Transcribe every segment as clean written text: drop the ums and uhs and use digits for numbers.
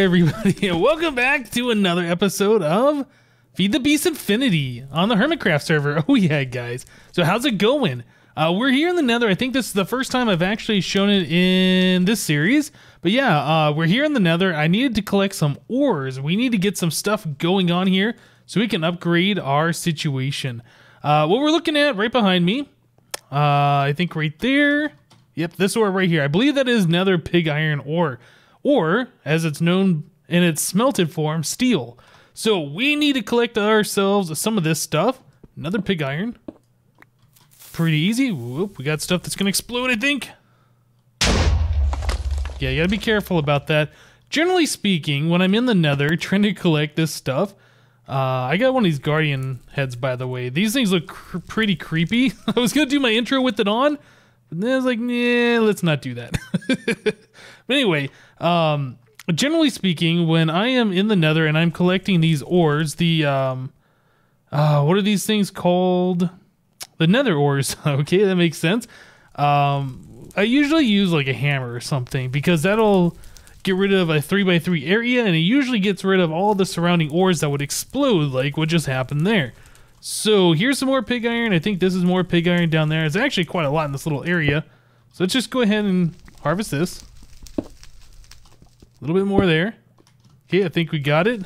everybody, and welcome back to another episode of Feed the Beast Infinity on the HermitCraft server. Oh yeah, guys. So how's it going? We're here in the Nether. I think this is the first time I've actually shown it in this series. But yeah, we're here in the Nether. I needed to collect some ores. We need to get some stuff going on here so we can upgrade our situation. What we're looking at right behind me, I think right there. Yep, this ore right here. I believe that is Nether pig iron ore. Or, as it's known in its smelted form, steel. So we need to collect ourselves some of this stuff. Another pig iron. Pretty easy. Whoop, we got stuff that's gonna explode, I think. Yeah, you gotta be careful about that. Generally speaking, when I'm in the Nether trying to collect this stuff, I got one of these guardian heads, by the way. These things look pretty creepy. I was gonna do my intro with it on, but then I was like, nah, let's not do that. But anyway, generally speaking, when I am in the Nether and I'm collecting these ores, the, what are these things called? The Nether ores. Okay, that makes sense. I usually use like a hammer or something because that'll get rid of a 3x3 area, and it usually gets rid of all the surrounding ores that would explode like what just happened there. So here's some more pig iron. I think this is more pig iron down there. It's actually quite a lot in this little area. So let's just go ahead and harvest this. A little bit more there. Okay, I think we got it.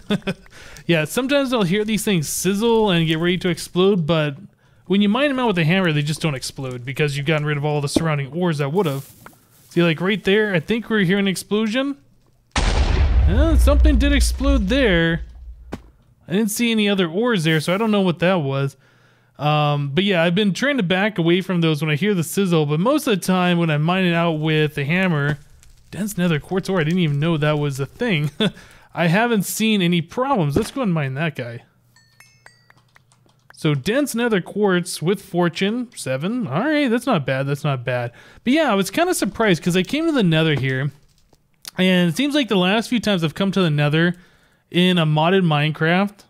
Yeah, sometimes I'll hear these things sizzle and get ready to explode, but when you mine them out with a hammer, they just don't explode because you've gotten rid of all the surrounding ores that would have. See, like right there, I think we're hearing an explosion. Something did explode there. I didn't see any other ores there, so I don't know what that was. But yeah, I've been trying to back away from those when I hear the sizzle, but most of the time when I'm mining out with a hammer, dense nether quartz ore, I didn't even know that was a thing. I haven't seen any problems. Let's go and mine that guy. So dense nether quartz with fortune 7. All right, that's not bad. That's not bad. But yeah, I was kind of surprised because I came to the Nether here, and it seems like the last few times I've come to the Nether in a modded Minecraft,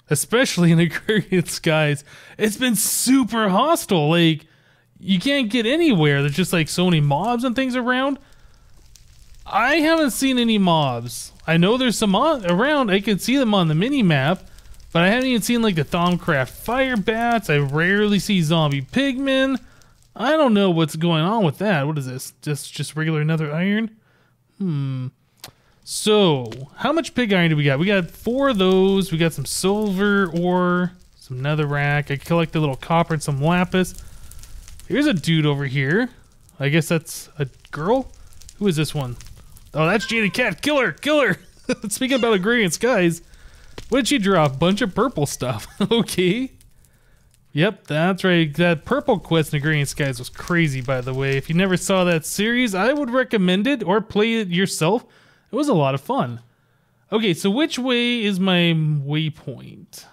especially in the Quarry skies, it's been super hostile. Like, you can't get anywhere. There's just like so many mobs and things around. I haven't seen any mobs. I know there's some around. I can see them on the mini map, but I haven't even seen like the Thaumcraft fire bats. I rarely see zombie pigmen. I don't know what's going on with that. What is this? Just regular nether iron? So, how much pig iron do we got? We got 4 of those. We got some silver ore, some netherrack. I collected a little copper and some lapis. Here's a dude over here. I guess that's a girl? Who is this one? Oh, that's Jada Cat. Kill her! Kill her! Speaking about agrarian skies, what did she drop? Bunch of purple stuff. Okay. Yep, that's right. That purple quest in agrarian skies was crazy, by the way. If you never saw that series, I would recommend it or play it yourself. It was a lot of fun. Okay, so which way is my waypoint?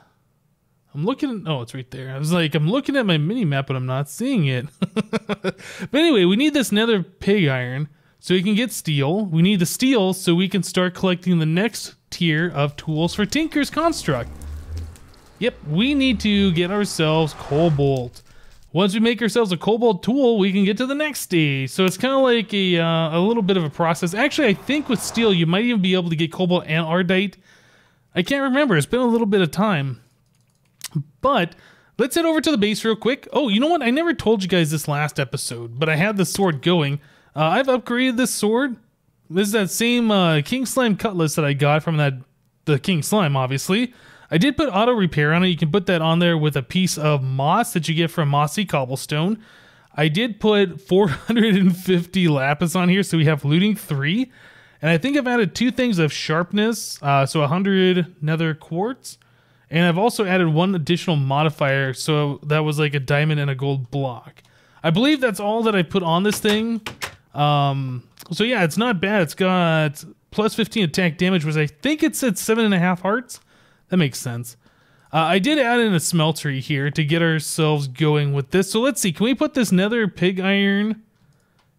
I'm looking, oh, it's right there. I was like, I'm looking at my mini map, but I'm not seeing it. But anyway, we need this nether pig iron so we can get steel. We need the steel so we can start collecting the next tier of tools for Tinker's Construct. Yep, we need to get ourselves cobalt. Once we make ourselves a cobalt tool, we can get to the next stage. So it's kind of like a little bit of a process. Actually, I think with steel, you might even be able to get cobalt and ardite. I can't remember. It's been a little bit of time. But let's head over to the base real quick. Oh, you know what? I never told you guys this last episode, but I had the sword going. I've upgraded this sword. This is that same King Slime cutlass that I got from the King Slime, obviously. I did put auto repair on it. You can put that on there with a piece of moss that you get from Mossy Cobblestone. I did put 450 lapis on here, so we have looting 3. And I think I've added 2 things of sharpness, so 100 nether quartz. And I've also added 1 additional modifier, so that was like a diamond and a gold block. I believe that's all that I put on this thing. So yeah, it's not bad. It's got plus 15 attack damage, which I think it's at 7.5 hearts. That makes sense. I did add in a smeltery here to get ourselves going with this. So let's see. Can we put this nether pig iron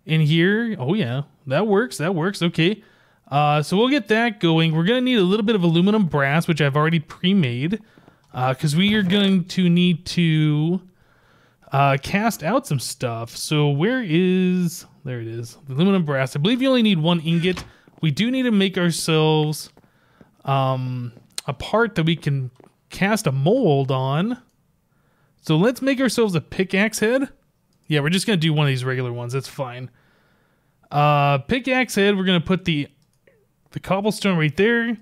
in here? Oh yeah, that works. That works. Okay. So we'll get that going. We're going to need a little bit of aluminum brass, which I've already pre-made, because we are going to need to cast out some stuff. So where is... There it is. The aluminum brass. I believe you only need 1 ingot. We do need to make ourselves a part that we can cast a mold on. So let's make ourselves a pickaxe head. Yeah, we're just going to do one of these regular ones. That's fine. Pickaxe head, we're going to put the cobblestone right there.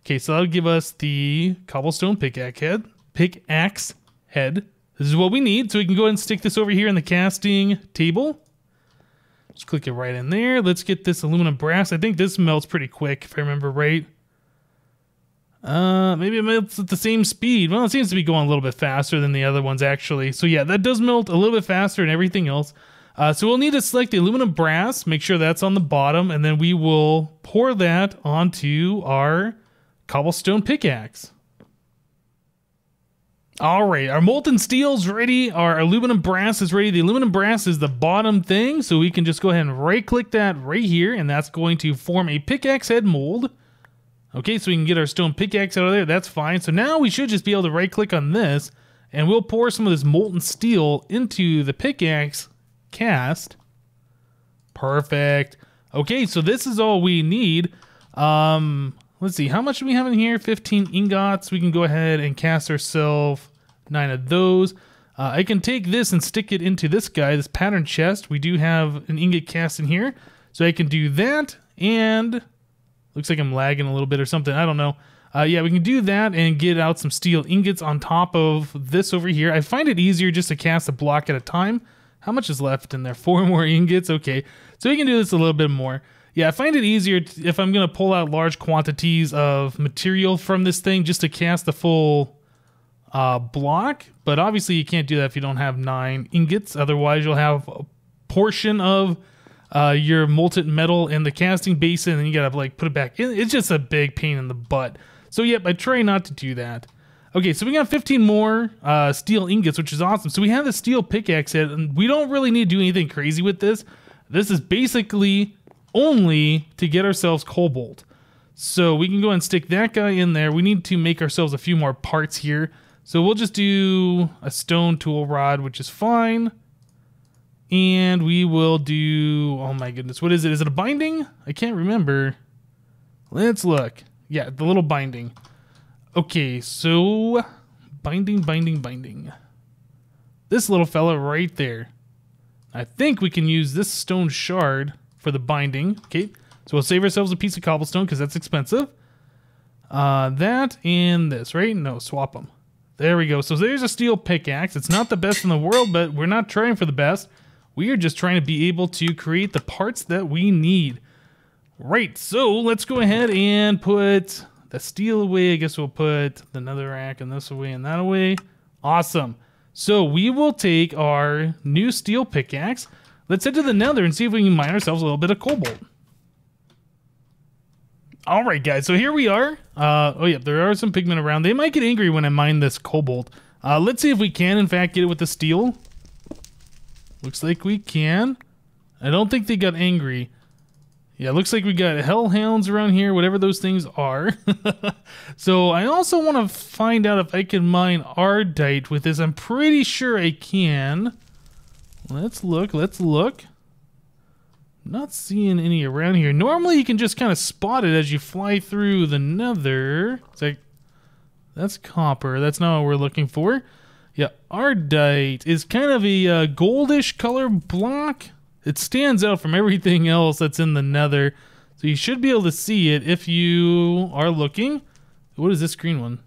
Okay, so that'll give us the cobblestone pickaxe head. Pickaxe head. This is what we need. So we can go ahead and stick this over here in the casting table. Just click it right in there. Let's get this aluminum brass. I think this melts pretty quick, if I remember right. Maybe it melts at the same speed. Well, it seems to be going a little bit faster than the other ones, actually. So yeah, that does melt a little bit faster than everything else. So we'll need to select the aluminum brass, make sure that's on the bottom, and then we will pour that onto our cobblestone pickaxe. All right, our molten steel's ready. Our aluminum brass is ready. The aluminum brass is the bottom thing, so we can just go ahead and right-click that right here, and that's going to form a pickaxe head mold. Okay, so we can get our stone pickaxe out of there. That's fine. So now we should just be able to right-click on this, and we'll pour some of this molten steel into the pickaxe cast. Perfect. Okay, so this is all we need. Let's see, how much do we have in here? 15 ingots. We can go ahead and cast ourselves 9 of those. I can take this and stick it into this guy, this pattern chest. We do have an ingot cast in here. So I can do that, and looks like I'm lagging a little bit or something. I don't know. Yeah, we can do that and get out some steel ingots on top of this over here. I find it easier just to cast a block at a time. How much is left in there? 4 more ingots? Okay, so we can do this a little bit more. Yeah, I find it easier if I'm going to pull out large quantities of material from this thing just to cast the full block. But obviously you can't do that if you don't have 9 ingots. Otherwise you'll have a portion of your molten metal in the casting basin and you got to like put it back in. It's just a big pain in the butt. So yep, I try not to do that. Okay, so we got 15 more steel ingots, which is awesome. So we have the steel pickaxe head, and we don't really need to do anything crazy with this. This is basically only to get ourselves cobalt. So we can go and stick that guy in there. We need to make ourselves a few more parts here. So we'll just do a stone tool rod, which is fine. And we will do, oh my goodness, what is it? Is it a binding? I can't remember. Let's look. Yeah, the little binding. Okay, so binding. This little fella right there. I think we can use this stone shard for the binding. Okay, so we'll save ourselves a piece of cobblestone because that's expensive. That and this, right? No, swap them. There we go. So there's a steel pickaxe. It's not the best in the world, but we're not trying for the best. We are just trying to be able to create the parts that we need. Right, so let's go ahead and put the steel away. I guess we'll put the netherrack and this away and that away. Awesome. So we will take our new steel pickaxe. Let's head to the nether and see if we can mine ourselves a little bit of cobalt. All right, guys, so here we are. Oh, yeah, there are some pigmen around. They might get angry when I mine this cobalt. Let's see if we can, in fact, get it with the steel. Looks like we can. I don't think they got angry. Yeah, looks like we got hellhounds around here, whatever those things are. So I also want to find out if I can mine ardite with this. I'm pretty sure I can. Let's look. Not seeing any around here. Normally you can just kind of spot it as you fly through the nether. It's like, that's copper. That's not what we're looking for. Yeah, ardite is kind of a goldish color block. It stands out from everything else that's in the nether. So you should be able to see it if you are looking. What is this green one?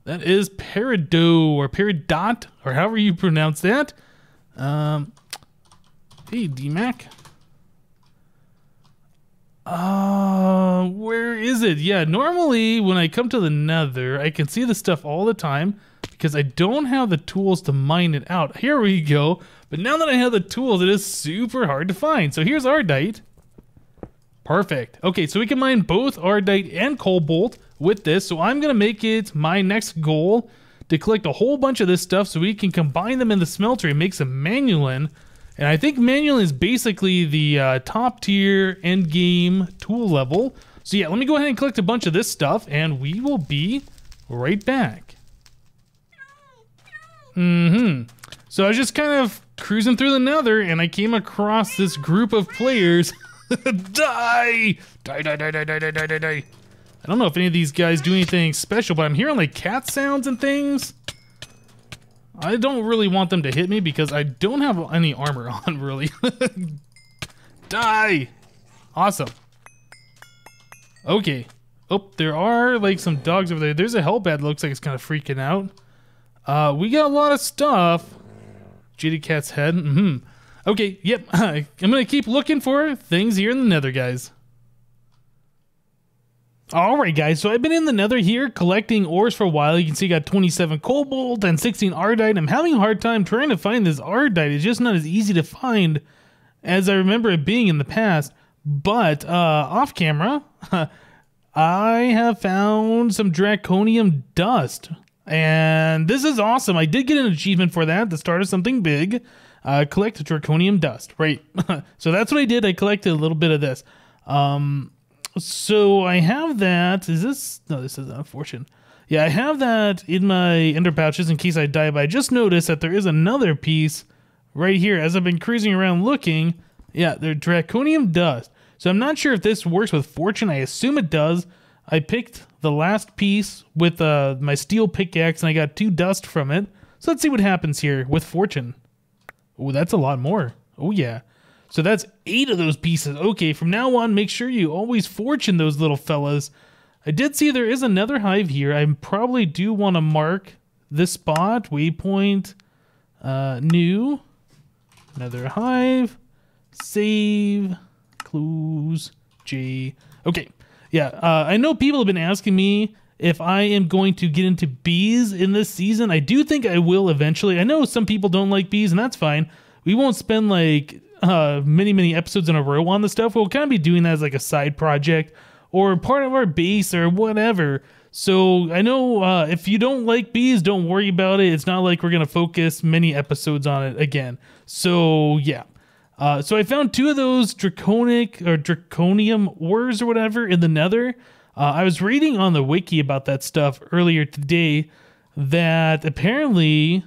That is peridot or peridot, or however you pronounce that. Hey, DMAC. Where is it? Yeah, normally when I come to the nether, I can see the stuff all the time because I don't have the tools to mine it out. Here we go. But now that I have the tools, it is super hard to find. So here's ardite. Perfect. Okay, so we can mine both ardite and cobalt with this. So I'm going to make it my next goal to collect a whole bunch of this stuff so we can combine them in the smelter and make some manulin. And I think manulin is basically the top tier end game tool level. So yeah, let me go ahead and collect a bunch of this stuff and we will be right back. So I was just kind of cruising through the nether and I came across this group of players. Die! Die! I I don't know if any of these guys do anything special, but I'm hearing like cat sounds and things. I don't really want them to hit me because I don't have any armor on, really. Die! Awesome. Okay. Oh, there are like some dogs over there. There's a hellbat that looks like it's kind of freaking out. We got a lot of stuff. Jitty Cat's head. Okay, yep. I'm gonna keep looking for things here in the Nether, guys. Alright guys, so I've been in the Nether here collecting ores for a while. You can see I got 27 cobalt and 16 ardite. I'm having a hard time trying to find this ardite. It's just not as easy to find as I remember it being in the past. But off camera, I have found some draconium dust. And this is awesome. I did get an achievement for that, the start of something big. Collect draconium dust, right? So that's what I did. I collected a little bit of this. So I have that. Is this? No, this is not fortune. Yeah, I have that in my ender pouches in case I die, but I just noticed that there is another piece right here. As I've been cruising around looking, yeah, they're draconium dust. So I'm not sure if this works with fortune. I assume it does. I picked the last piece with my steel pickaxe, and I got 2 dust from it. So let's see what happens here with fortune. Oh, that's a lot more. Oh, yeah. So that's 8 of those pieces. Okay, from now on, make sure you always fortune those little fellas. I did see there is another hive here. I probably do want to mark this spot. Waypoint, new, another hive, save, clues, J. Okay, yeah, I know people have been asking me if I am going to get into bees in this season. I do think I will eventually. I know some people don't like bees, and that's fine. We won't spend like many episodes in a row on the stuff. We'll kind of be doing that as like a side project or part of our base or whatever. So I know if you don't like bees, don't worry about it. It's not like we're gonna focus many episodes on it again. So yeah. So I found 2 of those draconium ores or whatever in the Nether. I was reading on the wiki about that stuff earlier today that apparently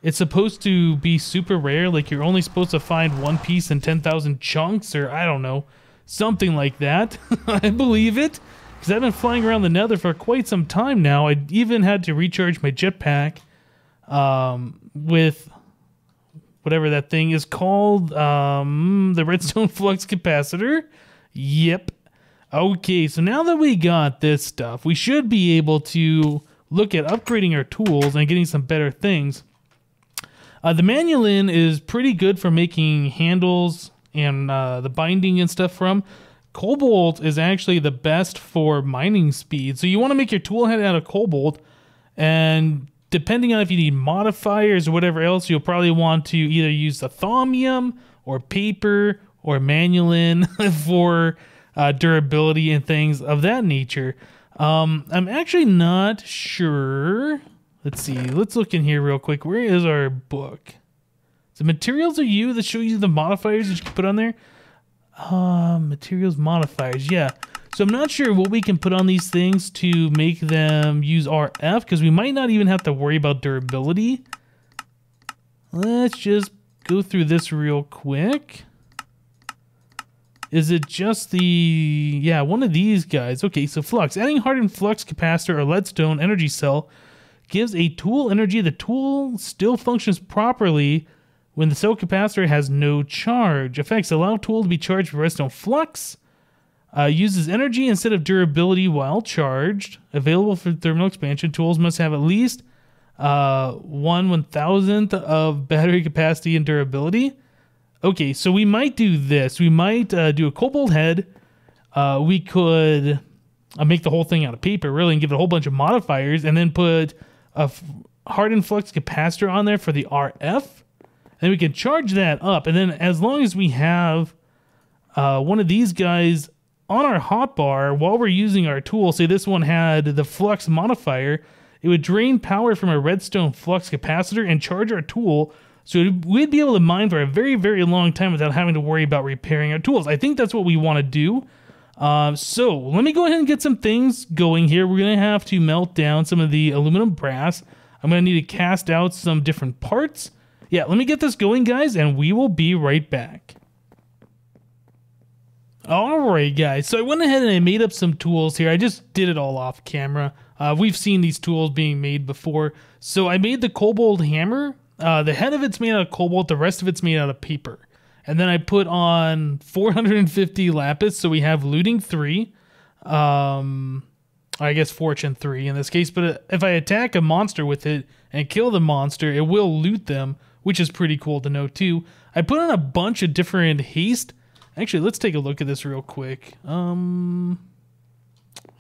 it's supposed to be super rare, like you're only supposed to find 1 piece in 10,000 chunks, or I don't know, something like that. I believe it, because I've been flying around the Nether for quite some time now. I even had to recharge my jetpack with whatever that thing is called, the redstone flux capacitor. Yep. Okay, so now that we got this stuff, we should be able to look at upgrading our tools and getting some better things. The manulin is pretty good for making handles and the binding and stuff from. Cobalt is actually the best for mining speed. So you want to make your tool head out of cobalt, and depending on if you need modifiers or whatever else, you'll probably want to either use the thaumium or paper or manulin for durability and things of that nature. I'm actually not sure. Let's see. Let's look in here real quick. Where is our book? The materials are you that show you the modifiers that you can put on there. Materials modifiers. Yeah. So I'm not sure what we can put on these things to make them use RF, because we might not even have to worry about durability. Let's just go through this real quick. Is it just the... yeah, one of these guys. Okay, so flux. Adding hardened flux capacitor or leadstone energy cell gives a tool energy. The tool still functions properly when the cell capacitor has no charge. Effects allow tool to be charged with redstone flux. Uses energy instead of durability while charged. Available for thermal expansion. Tools must have at least 1/1000th of battery capacity and durability. Okay, so we might do this. We might do a cobalt head. We could make the whole thing out of paper, really, and give it a whole bunch of modifiers, and then put a hardened flux capacitor on there for the RF. And we can charge that up. And then as long as we have one of these guys on our hotbar while we're using our tool, say this one had the flux modifier, it would drain power from a redstone flux capacitor and charge our tool. So we'd be able to mine for a very, very long time without having to worry about repairing our tools. I think that's what we want to do. So let me go ahead and get some things going here. We're going to have to melt down some of the aluminum brass. I'm going to need to cast out some different parts. Yeah, let me get this going, guys, and we will be right back. Alright guys, so I went ahead and I made up some tools here. I just did it all off camera. We've seen these tools being made before. So I made the cobalt hammer. The head of it's made out of cobalt, the rest of it's made out of paper. And then I put on 450 lapis, so we have looting 3. I guess fortune 3 in this case, but if I attack a monster with it and kill the monster, it will loot them, which is pretty cool to know too. I put on a bunch of different haste. Actually, let's take a look at this real quick. Yeah,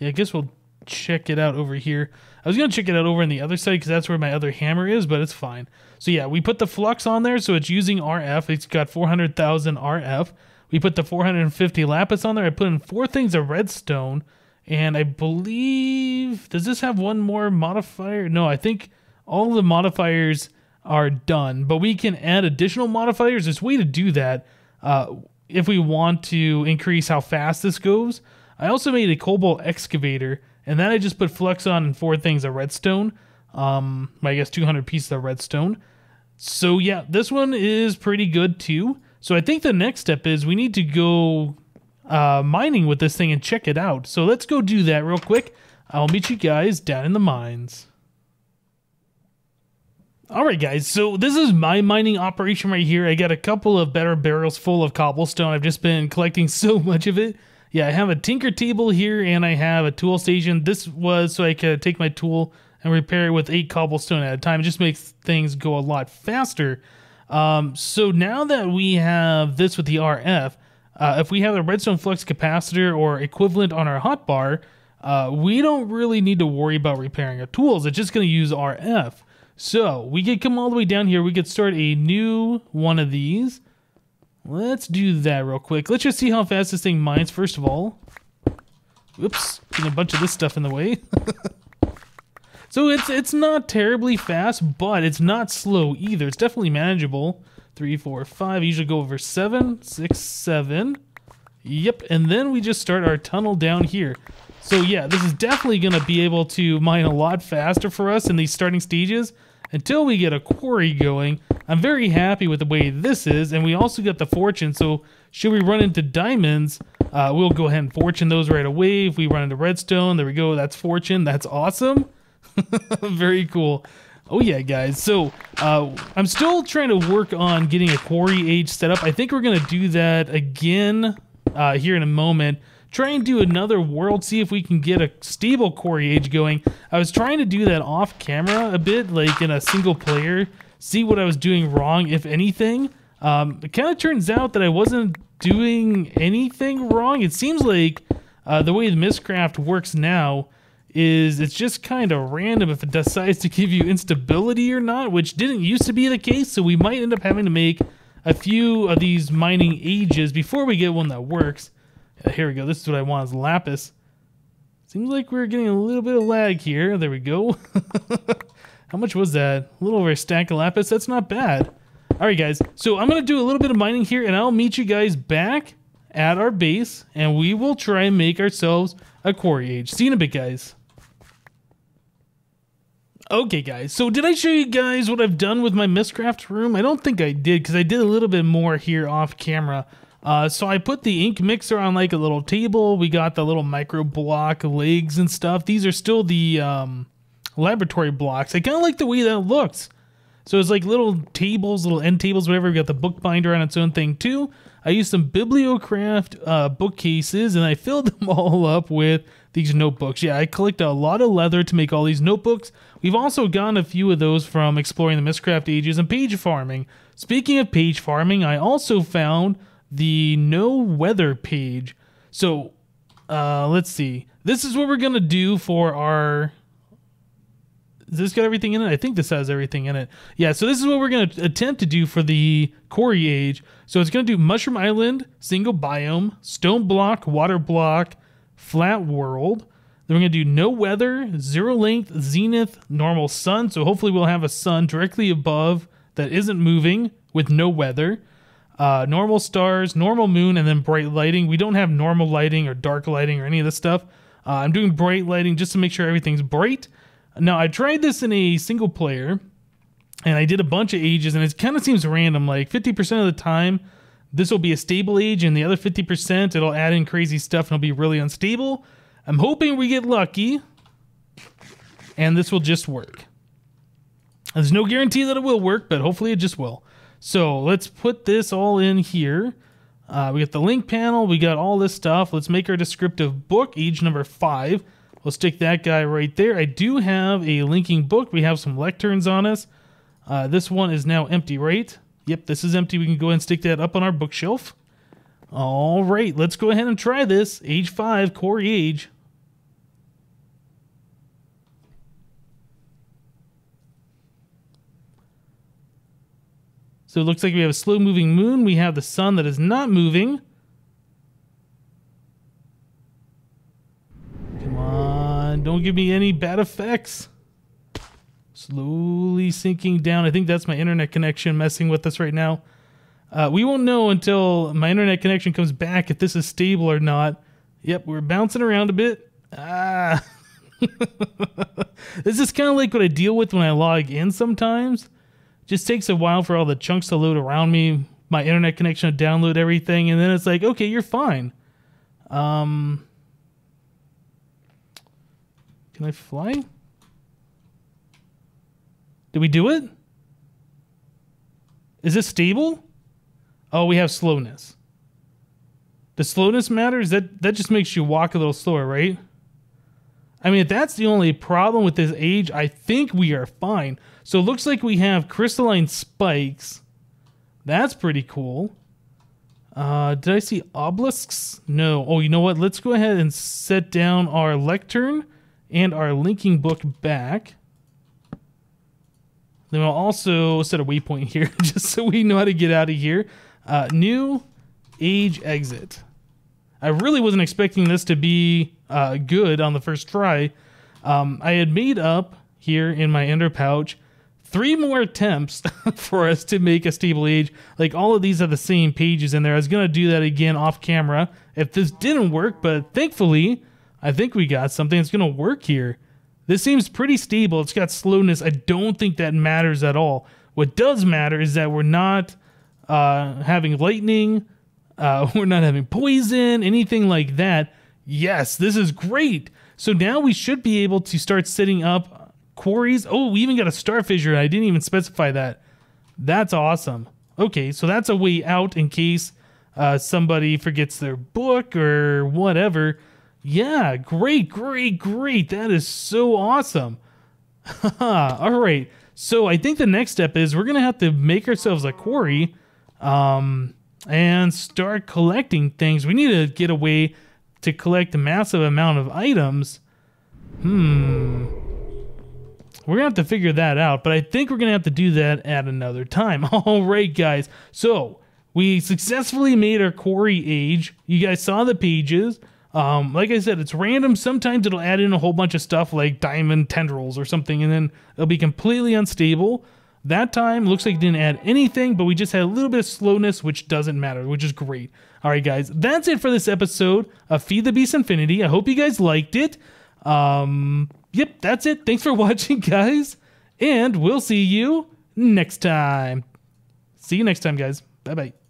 I guess we'll check it out over here. I was going to check it out over on the other side because that's where my other hammer is, but it's fine. So yeah, we put the flux on there, so it's using RF. It's got 400,000 RF. We put the 450 lapis on there. I put in 4 things of redstone. And I believe, does this have one more modifier? No, I think all the modifiers are done, but we can add additional modifiers. There's a way to do that if we want to increase how fast this goes. I also made a cobalt excavator, and then I just put flux on and 4 things of redstone. I guess 200 pieces of redstone. So yeah, this one is pretty good too. So I think the next step is we need to go mining with this thing and check it out. So let's go do that real quick. I'll meet you guys down in the mines. Alright guys, so this is my mining operation right here. I got a couple of better barrels full of cobblestone. I've just been collecting so much of it. Yeah, I have a tinker table here and I have a tool station. This was so I could take my tool and repair it with 8 cobblestone at a time. It just makes things go a lot faster. So now that we have this with the RF, if we have a redstone flux capacitor or equivalent on our hotbar, we don't really need to worry about repairing our tools. It's just going to use RF. So we could come all the way down here. We could start a new one of these. Let's do that real quick. Let's just see how fast this thing mines first of all. Oops, getting a bunch of this stuff in the way. So it's not terribly fast, but it's not slow either. It's definitely manageable. 3, 4, 5. I usually go over 7, 6, 7. Yep, and then we just start our tunnel down here. So yeah, this is definitely going to be able to mine a lot faster for us in these starting stages until we get a quarry going. I'm very happy with the way this is, and we also got the fortune, so should we run into diamonds, we'll go ahead and fortune those right away. If we run into redstone, there we go, that's fortune. That's awesome. Very cool. Oh yeah, guys, so I'm still trying to work on getting a Quarry Age set up. I think we're going to do that again here in a moment. Try and do another world, see if we can get a stable Quarry Age going. I was trying to do that off camera a bit, like in a single player, see what I was doing wrong, if anything. It kind of turns out that I wasn't doing anything wrong. It seems like the way the MODPACK works now is it's just kind of random if it decides to give you instability or not, which didn't used to be the case, so we might end up having to make a few of these mining ages before we get one that works. Here we go, this is what I want, is lapis. Seems like we're getting a little bit of lag here. There we go. How much was that? A little over a stack of lapis, that's not bad. Alright guys, so I'm going to do a little bit of mining here and I'll meet you guys back at our base and we will try and make ourselves a Quarry Age. See you in a bit, guys. Okay guys, so did I show you guys what I've done with my MODPACK room? I don't think I did, because I did a little bit more here off camera. So I put the ink mixer on like a little table. We got the little micro block legs and stuff. These are still the laboratory blocks. I kind of like the way that looks. So it's like little tables, little end tables, whatever. We got the bookbinder on its own thing too. I used some BIOMESOP bookcases and I filled them all up with these notebooks. Yeah, I collect a lot of leather to make all these notebooks. We've also gotten a few of those from exploring the MODPACK ages and page farming. Speaking of page farming, I also found the no weather page. So let's see. This is what we're going to do for our... Does this got everything in it? I think this has everything in it. Yeah, so this is what we're going to attempt to do for the Quarry Age. So it's going to do Mushroom Island, single biome, stone block, water block, flat world. Then we're going to do no weather, zero length, zenith, normal sun. So hopefully we'll have a sun directly above that isn't moving with no weather. Normal stars, normal moon, and then bright lighting. We don't have normal lighting or dark lighting or any of this stuff. I'm doing bright lighting just to make sure everything's bright. Now, I tried this in a single player, and I did a bunch of ages, and it kind of seems random. Like 50% of the time, This will be a stable age, and the other 50%, it'll add in crazy stuff and it'll be really unstable. I'm hoping we get lucky, and this will just work. There's no guarantee that it will work, but hopefully it just will. So let's put this all in here. We got the link panel. We got all this stuff. Let's make our descriptive book, age number 5. We'll stick that guy right there. I do have a linking book. We have some lecterns on us. This one is now empty, right? Yep, this is empty. We can go ahead and stick that up on our bookshelf. All right, let's go ahead and try this. Age 5, Quarry Age. So it looks like we have a slow-moving moon. We have the sun that is not moving. Come on, don't give me any bad effects. Slowly sinking down. I think that's my internet connection messing with us right now. We won't know until my internet connection comes back if this is stable or not. Yep, we're bouncing around a bit. This is kind of like what I deal with when I log in sometimes. Just takes a while for all the chunks to load around me, my internet connection to download everything, and then it's like, okay, you're fine. Can I fly? Did we do it? Is this stable? Oh, we have slowness. Does slowness matter? That just makes you walk a little slower, right? I mean, if that's the only problem with this age, I think we are fine. So it looks like we have crystalline spikes. That's pretty cool. Did I see obelisks? No. Oh, you know what? Let's go ahead and set down our lectern and our linking book back. Then we'll also set a waypoint here just so we know how to get out of here. New age exit. I really wasn't expecting this to be good on the first try. I had made up here in my ender pouch 3 more attempts for us to make a stable age. Like, all of these are the same pages in there. I was going to do that again off camera if this didn't work, but thankfully, I think we got something that's going to work here. This seems pretty stable. It's got slowness. I don't think that matters at all. What does matter is that we're not having lightning. We're not having poison, anything like that. Yes, this is great. So now we should be able to start setting up quarries. Oh, we even got a star fissure. I didn't even specify that. That's awesome. Okay, so that's a way out in case somebody forgets their book or whatever. Yeah, great. That is so awesome. All right, so I think the next step is we're going to have to make ourselves a quarry and start collecting things. We need to get a way to collect a massive amount of items. We're going to have to figure that out, but I think we're going to have to do that at another time. All right, guys. So we successfully made our Quarry Age. You guys saw the pages. Like I said, it's random. Sometimes it'll add in a whole bunch of stuff like diamond tendrils or something, and then it'll be completely unstable. That time, looks like it didn't add anything, but we just had a little bit of slowness, which doesn't matter, which is great. All right, guys, that's it for this episode of Feed the Beast Infinity. I hope you guys liked it. Yep, that's it. Thanks for watching, guys, and we'll see you next time. See you next time, guys. Bye-bye.